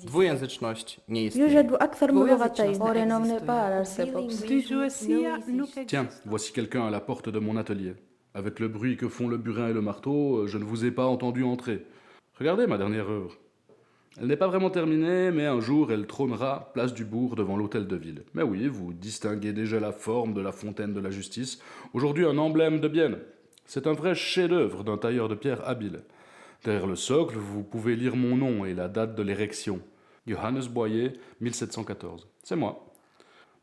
Dwujęzyczność nie istnieje. يوجد أكثر من لغتين. Tiens, voici quelqu'un à la porte de mon atelier. Avec le bruit que font le burin et le marteau, je ne vous ai pas entendu entrer. Regardez ma dernière œuvre. Elle n'est pas vraiment terminée, mais un jour elle trônera place du bourg devant l'hôtel de ville. Mais oui, vous distinguez déjà la forme de la fontaine de la justice, aujourd'hui un emblème de Bienne. C'est un vrai chef-d'œuvre d'un tailleur de pierre habile. Derrière le socle, vous pouvez lire mon nom et la date de l'érection. Johannes Boyer, 1714. C'est moi.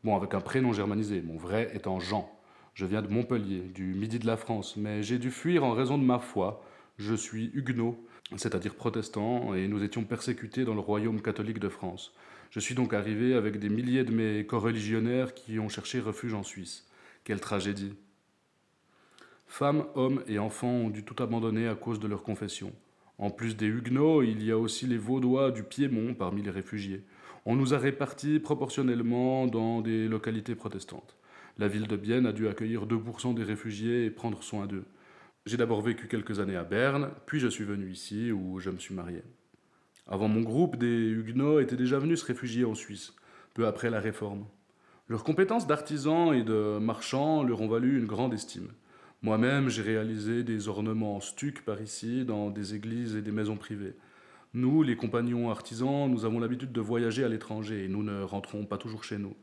Bon, avec un prénom germanisé, mon vrai étant Jean. Je viens de Montpellier, du midi de la France, mais j'ai dû fuir en raison de ma foi. Je suis huguenot, c'est-à-dire protestant, et nous étions persécutés dans le royaume catholique de France. Je suis donc arrivé avec des milliers de mes coreligionnaires qui ont cherché refuge en Suisse. Quelle tragédie! Femmes, hommes et enfants ont dû tout abandonner à cause de leur confession. En plus des Huguenots, il y a aussi les Vaudois du Piémont parmi les réfugiés. On nous a répartis proportionnellement dans des localités protestantes. La ville de Bienne a dû accueillir 2% des réfugiés et prendre soin d'eux. J'ai d'abord vécu quelques années à Berne, puis je suis venu ici où je me suis marié. Avant mon groupe, des Huguenots étaient déjà venus se réfugier en Suisse, peu après la Réforme. Leurs compétences d'artisans et de marchands leur ont valu une grande estime. Moi-même, j'ai réalisé des ornements en stuc par ici, dans des églises et des maisons privées. Nous, les compagnons artisans, nous avons l'habitude de voyager à l'étranger et nous ne rentrons pas toujours chez nous.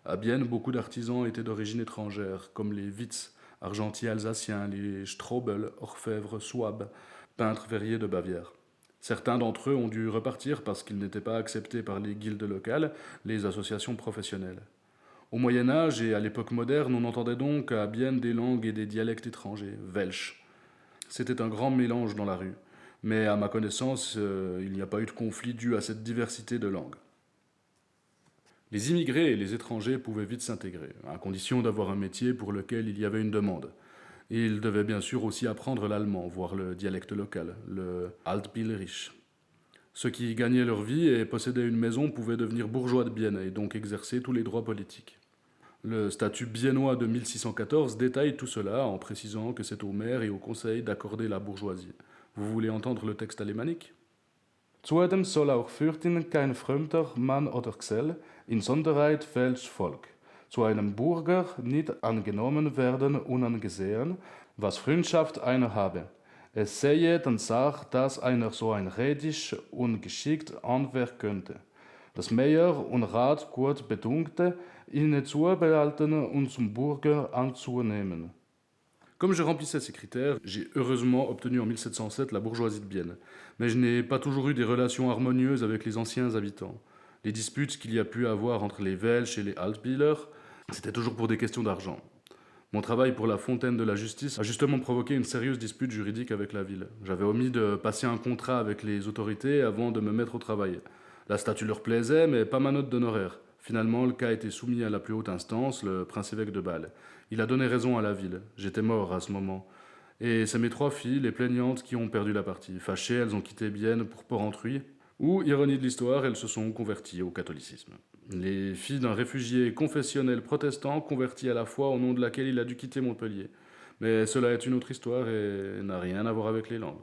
À Bienne, beaucoup d'artisans étaient d'origine étrangère, comme les Witz, argentiers alsaciens, les Strobel, orfèvres souabes, peintres verriers de Bavière. Certains d'entre eux ont dû repartir parce qu'ils n'étaient pas acceptés par les guildes locales, les associations professionnelles. Au Moyen-Âge et à l'époque moderne, on entendait donc à Bienne des langues et des dialectes étrangers, welsh. C'était un grand mélange dans la rue, mais à ma connaissance, il n'y a pas eu de conflit dû à cette diversité de langues. Les immigrés et les étrangers pouvaient vite s'intégrer, à condition d'avoir un métier pour lequel il y avait une demande. Et ils devaient bien sûr aussi apprendre l'allemand, voire le dialecte local, le Altbielerisch. Ceux qui gagnaient leur vie et possédaient une maison pouvaient devenir bourgeois de Bienne et donc exercer tous les droits politiques. Le statut biennois de 1614 détaille tout cela en précisant que c'est au maire et au conseil d'accorder la bourgeoisie. Vous voulez entendre le texte alémanique? Zuedem soll auch fürchten kein fremder Mann oder Gesell, insonderheit welch Volk. Zu einem Bürger nicht angenommen werden unangesehen, was Freundschaft einer habe. Es sähe dann Sach, dass einer so ein redisch und geschickt Handwerk könnte. Das Meier und Rat gut bedunkte, ihn zubehalten und zum Bürger anzunehmen. Comme je remplissais ces critères, j'ai heureusement obtenu en 1707 la bourgeoisie de Bienne. Mais je n'ai pas toujours eu des relations harmonieuses avec les anciens habitants. Les disputes qu'il y a pu avoir entre les Welsh et les Altbieler, c'était toujours pour des questions d'argent. Mon travail pour la fontaine de la justice a justement provoqué une sérieuse dispute juridique avec la ville. J'avais omis de passer un contrat avec les autorités avant de me mettre au travail. La statue leur plaisait, mais pas ma note d'honoraire. Finalement, le cas a été soumis à la plus haute instance, le prince-évêque de Bâle. Il a donné raison à la ville. J'étais mort à ce moment. Et c'est mes 3 filles, les plaignantes, qui ont perdu la partie. Fâchées, elles ont quitté Bienne pour Porrentruy, où, ironie de l'histoire, elles se sont converties au catholicisme. Les filles d'un réfugié confessionnel protestant converti à la foi au nom de laquelle il a dû quitter Montpellier. Mais cela est une autre histoire et n'a rien à voir avec les langues.